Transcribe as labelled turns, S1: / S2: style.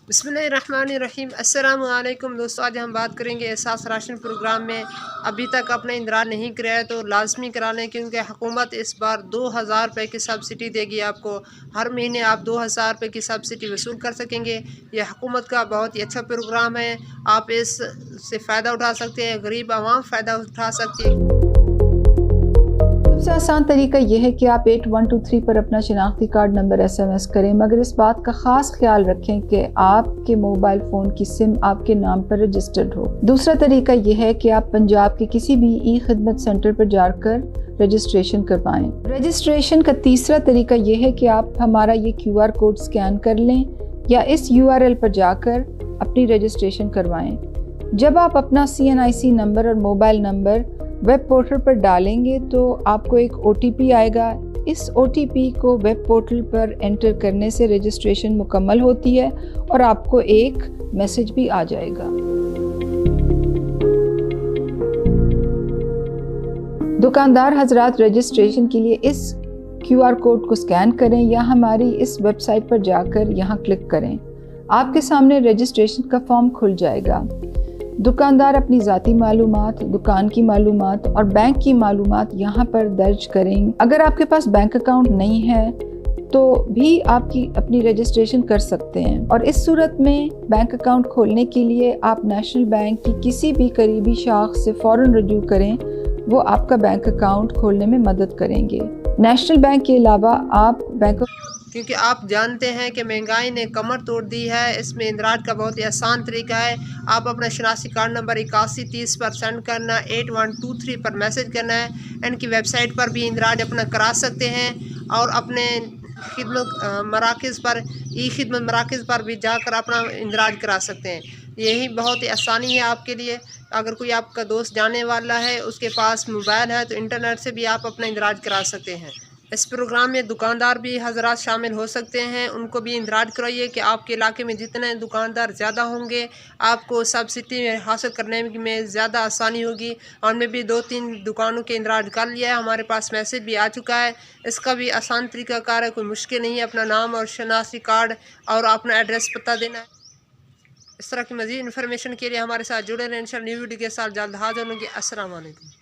S1: बिस्मिल्लाहिर्रहमानिर्रहीम। अस्सलाम वालेकुम दोस्तों, आज हम बात करेंगे एहसास राशन प्रोग्राम में। अभी तक अपना इंदराज नहीं कराया तो लाजमी करा लें, क्योंकि हुकूमत इस बार 2000 रुपये की सब्सिडी देगी आपको। हर महीने आप 2000 रुपये की सब्सिडी वसूल कर सकेंगे। यह हुकूमत का बहुत ही अच्छा प्रोग्राम है, आप इससे फ़ायदा उठा सकते हैं, गरीब आवाम फ़ायदा उठा सकती है।
S2: सबसे आसान तरीका यह है कि आप 8123 पर अपना शनाख्ती कार्ड नंबर SMS करें, मगर इस बात का ख़ास ख्याल रखें कि आपके मोबाइल फ़ोन की सिम आपके नाम पर रजिस्टर्ड हो। दूसरा तरीका यह है कि आप पंजाब के किसी भी खिदमत सेंटर पर जाकर रजिस्ट्रेशन करवाएं। रजिस्ट्रेशन का तीसरा तरीका यह है कि आप हमारा ये QR कोड स्कैन कर लें या इस URL पर जाकर अपनी रजिस्ट्रेशन करवाएं। जब आप अपना CNIC नंबर और मोबाइल नंबर वेब पोर्टल पर डालेंगे तो आपको एक OTP आएगा। इस OTP को वेब पोर्टल पर एंटर करने से रजिस्ट्रेशन मुकम्मल होती है और आपको एक मैसेज भी आ जाएगा। दुकानदार हजरात, रजिस्ट्रेशन के लिए इस QR कोड को स्कैन करें या हमारी इस वेबसाइट पर जाकर यहाँ क्लिक करें। आपके सामने रजिस्ट्रेशन का फॉर्म खुल जाएगा। दुकानदार अपनी ज़ाती मालूमात, दुकान की मालूमात और बैंक की मालूमात यहाँ पर दर्ज करेंगे। अगर आपके पास बैंक अकाउंट नहीं है तो भी आपकी अपनी रजिस्ट्रेशन कर सकते हैं, और इस सूरत में बैंक अकाउंट खोलने के लिए आप नेशनल बैंक की किसी भी करीबी शाख से फ़ौरन रजू करें, वो आपका बैंक अकाउंट खोलने में मदद करेंगे। नेशनल बैंक के अलावा आप बैंक,
S1: क्योंकि आप जानते हैं कि महंगाई ने कमर तोड़ दी है। इसमें इंदराज का बहुत ही आसान तरीका है। आप अपना शनाख्ती कार्ड नंबर 8130 पर सेंड करना, 8123 पर मैसेज करना है। इनकी वेबसाइट पर भी इंदराज अपना करा सकते हैं और अपने खिदमत मराकज़ पर खिदमत मराकज़ पर भी जाकर अपना इंदराज करा सकते हैं। यही बहुत ही आसानी है आपके लिए। अगर कोई आपका दोस्त जाने वाला है, उसके पास मोबाइल है, तो इंटरनेट से भी आप अपना इंदराज करा सकते हैं। इस प्रोग्राम में दुकानदार भी हजरात शामिल हो सकते हैं, उनको भी इंदराज कराइए कि आपके इलाके में जितने दुकानदार ज़्यादा होंगे आपको सब्सिडी हासिल करने में ज़्यादा आसानी होगी। हमने भी 2-3 दुकानों के इंदराज कर लिया है, हमारे पास मैसेज भी आ चुका है। इसका भी आसान तरीक़ाकार है, कोई मुश्किल नहीं है। अपना नाम और शनाख्ती कार्ड और अपना एड्रेस पता देना है। इस तरह की मज़ीद इन्फॉर्मेशन के लिए हमारे साथ जुड़े रहें। इंशाअल्लाह न्यू वीडियो के साथ जल्द हाज़िर होंगे। अस्सलाम वालेकुम।